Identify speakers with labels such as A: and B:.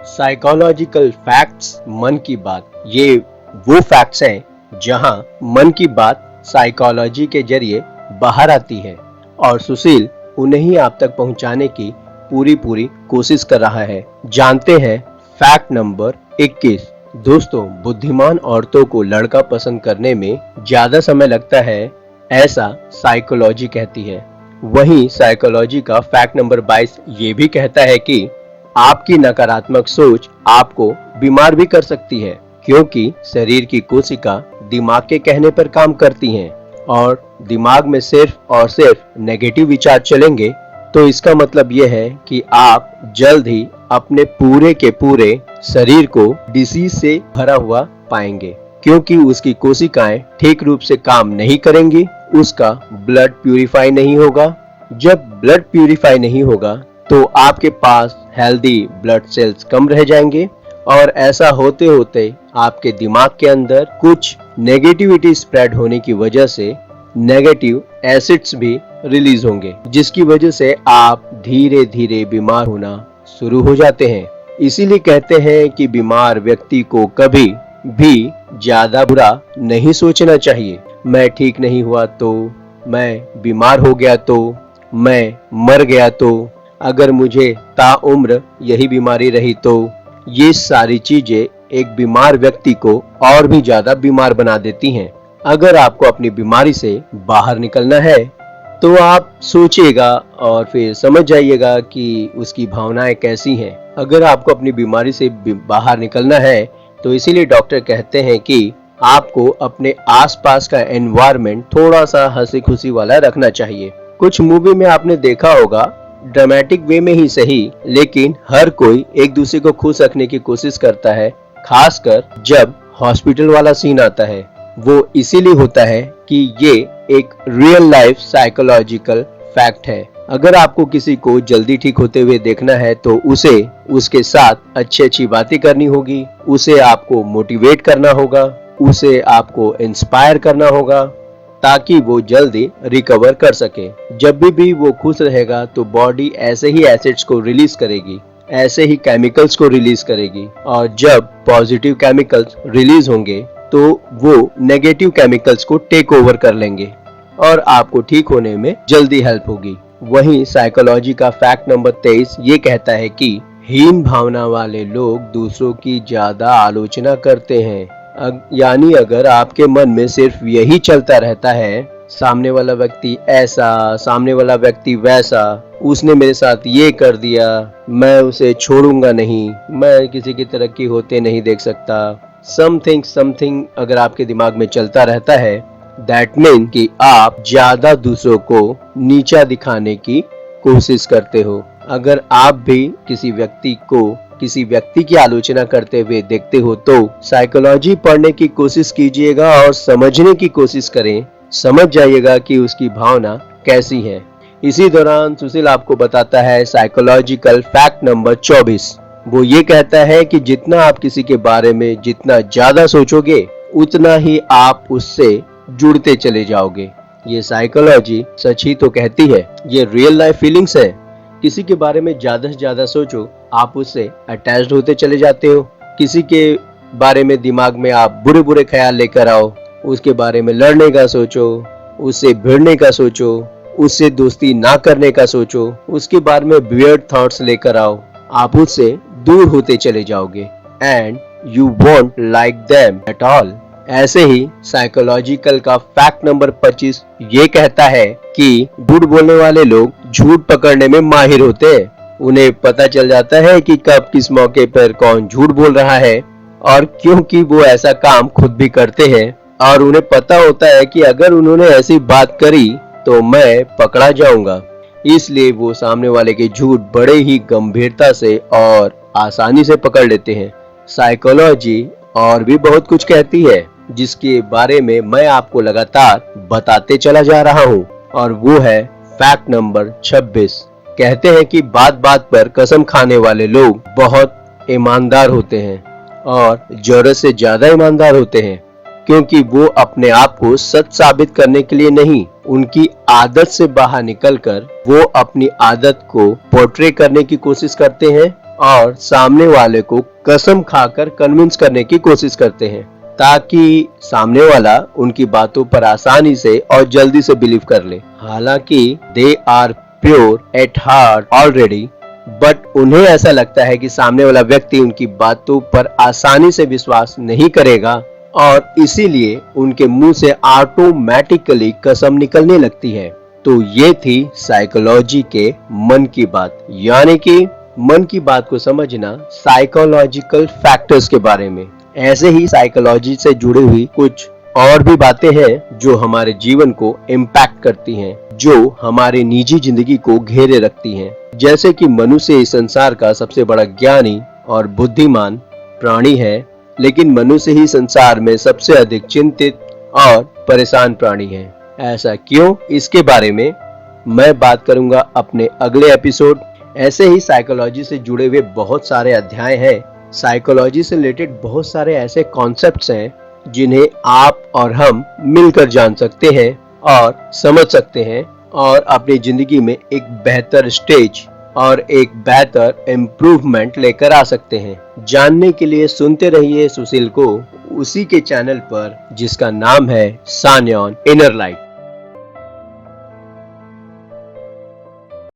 A: Psychological facts, मन की बात। ये वो फैक्ट्स हैं जहां मन की बात साइकोलॉजी के जरिए बाहर आती है और सुशील उन्हें ही आप तक पहुंचाने की पूरी कोशिश कर रहा है। जानते हैं फैक्ट नंबर 21। दोस्तों, बुद्धिमान औरतों को लड़का पसंद करने में ज्यादा समय लगता है, ऐसा साइकोलॉजी कहती है। वहीं साइकोलॉजी का फैक्ट नंबर 22 ये भी कहता है कि आपकी नकारात्मक सोच आपको बीमार भी कर सकती है, क्योंकि शरीर की कोशिका दिमाग के कहने पर काम करती हैं और दिमाग में सिर्फ और सिर्फ नेगेटिव विचार चलेंगे तो इसका मतलब यह है कि आप जल्द ही अपने पूरे के पूरे शरीर को डिसीज से भरा हुआ पाएंगे, क्योंकि उसकी कोशिकाएं ठीक रूप से काम नहीं करेंगी, उसका ब्लड प्यूरिफाई नहीं होगा। जब ब्लड प्यूरिफाई नहीं होगा तो आपके पास हेल्दी ब्लड सेल्स कम रह जाएंगे और ऐसा होते होते आपके दिमाग के अंदर कुछ नेगेटिविटी स्प्रेड होने की वजह से नेगेटिव एसिड्स भी रिलीज होंगे, जिसकी वजह से आप धीरे धीरे बीमार होना शुरू हो जाते हैं। इसीलिए कहते हैं कि बीमार व्यक्ति को कभी भी ज्यादा बुरा नहीं सोचना चाहिए। मैं ठीक नहीं हुआ तो, मैं बीमार हो गया तो, मैं मर गया तो, अगर मुझे ताउम्र यही बीमारी रही तो, ये सारी चीजें एक बीमार व्यक्ति को और भी ज्यादा बीमार बना देती हैं। अगर आपको अपनी बीमारी से बाहर निकलना है तो आप सोचिएगा और फिर समझ जाइएगा कि उसकी भावनाएं कैसी हैं। अगर आपको अपनी बीमारी से बाहर निकलना है तो इसीलिए डॉक्टर कहते हैं कि आपको अपने आसपास का एनवायरनमेंट थोड़ा सा हंसी खुशी वाला रखना चाहिए। कुछ मूवी में आपने देखा होगा, ड्रामेटिक वे में ही सही, लेकिन हर कोई एक दूसरे को खुश रखने की कोशिश करता है, खासकर जब हॉस्पिटल वाला सीन आता है। वो इसीलिए होता है कि ये एक रियल लाइफ साइकोलॉजिकल फैक्ट है। अगर आपको किसी को जल्दी ठीक होते हुए देखना है तो उसे उसके साथ अच्छी बातें करनी होगी, उसे आपको मोटिवेट करना होगा, उसे आपको इंस्पायर करना होगा ताकि वो जल्दी रिकवर कर सके। जब भी वो खुश रहेगा तो बॉडी ऐसे ही एसिड्स को रिलीज करेगी, ऐसे ही केमिकल्स को रिलीज करेगी, और जब पॉजिटिव केमिकल्स रिलीज होंगे तो वो नेगेटिव केमिकल्स को टेक ओवर कर लेंगे और आपको ठीक होने में जल्दी हेल्प होगी। वहीं साइकोलॉजी का फैक्ट नंबर 23 ये कहता है कि हीन भावना वाले लोग दूसरों की ज्यादा आलोचना करते हैं। यानी अगर आपके मन में सिर्फ यही चलता रहता है, सामने वाला व्यक्ति ऐसा, सामने वाला व्यक्ति वैसा, उसने मेरे साथ ये कर दिया, मैं उसे छोड़ूंगा नहीं, मैं किसी की तरक्की होते नहीं देख सकता, समथिंग अगर आपके दिमाग में चलता रहता है, दैट मीन कि आप ज्यादा दूसरों को नीचा दिखाने की कोशिश करते हो। अगर आप भी किसी व्यक्ति की आलोचना करते हुए देखते हो तो साइकोलॉजी पढ़ने की कोशिश कीजिएगा और समझने की कोशिश करें, समझ जाइएगा कि उसकी भावना कैसी है। इसी दौरान सुशील आपको बताता है साइकोलॉजिकल फैक्ट नंबर 24। वो ये कहता है कि जितना आप किसी के बारे में जितना ज्यादा सोचोगे उतना ही आप उससे जुड़ते चले जाओगे। ये साइकोलॉजी सच ही तो कहती है, ये रियल लाइफ फीलिंग्स है। किसी के बारे में ज्यादा से ज्यादा सोचो, आप उससे अटैच्ड होते चले जाते हो। किसी के बारे में दिमाग में आप बुरे ख्याल लेकर आओ, उसके बारे में लड़ने का सोचो, उससे भिड़ने का सोचो, उससे दोस्ती ना करने का सोचो, उसके बारे में वियर्ड थॉट्स लेकर आओ, आप उससे दूर होते चले जाओगे and you won't like them at all. ऐसे ही साइकोलॉजिकल का फैक्ट नंबर 25 ये कहता है कि झूठ बोलने वाले लोग झूठ पकड़ने में माहिर होते हैं। उन्हें पता चल जाता है कि कब किस मौके पर कौन झूठ बोल रहा है, और क्योंकि वो ऐसा काम खुद भी करते हैं और उन्हें पता होता है कि अगर उन्होंने ऐसी बात करी तो मैं पकड़ा जाऊंगा, इसलिए वो सामने वाले के झूठ बड़े ही गंभीरता से और आसानी से पकड़ लेते हैं। साइकोलॉजी और भी बहुत कुछ कहती है जिसके बारे में मैं आपको लगातार बताते चला जा रहा हूँ, और वो है फैक्ट नंबर 26। कहते हैं कि बात बात पर कसम खाने वाले लोग बहुत ईमानदार होते हैं और जरूरत से ज्यादा ईमानदार होते हैं, क्योंकि वो अपने आप को सच साबित करने के लिए नहीं, उनकी आदत से बाहर निकलकर वो अपनी आदत को पोर्ट्रे करने की कोशिश करते हैं और सामने वाले को कसम खाकर कन्विंस करने की कोशिश करते हैं ताकि सामने वाला उनकी बातों पर आसानी से और जल्दी से बिलीव कर ले। हालांकि they are pure at heart already, but उन्हें ऐसा लगता है कि सामने वाला व्यक्ति उनकी बातों पर आसानी से विश्वास नहीं करेगा और इसीलिए उनके मुंह से ऑटोमेटिकली कसम निकलने लगती है। तो ये थी साइकोलॉजी के मन की बात, यानी कि मन की बात को समझना साइकोलॉजिकल फैक्टर्स के बारे में। ऐसे ही साइकोलॉजी से जुड़ी हुई कुछ और भी बातें हैं जो हमारे जीवन को इम्पैक्ट करती हैं, जो हमारे निजी जिंदगी को घेरे रखती हैं। जैसे कि मनुष्य इस संसार का सबसे बड़ा ज्ञानी और बुद्धिमान प्राणी है, लेकिन मनुष्य ही संसार में सबसे अधिक चिंतित और परेशान प्राणी है। ऐसा क्यों, इसके बारे में मैं बात करूंगा अपने अगले एपिसोड। ऐसे ही साइकोलॉजी से जुड़े हुए बहुत सारे अध्याय हैं। साइकोलॉजी से रिलेटेड बहुत सारे ऐसे कॉन्सेप्ट्स हैं जिन्हें आप और हम मिलकर जान सकते हैं और समझ सकते हैं और अपनी जिंदगी में एक बेहतर स्टेज और एक बेहतर इम्प्रूवमेंट लेकर आ सकते हैं। जानने के लिए सुनते रहिए सुशील को उसी के चैनल पर जिसका नाम है सान्यान इनर लाइट।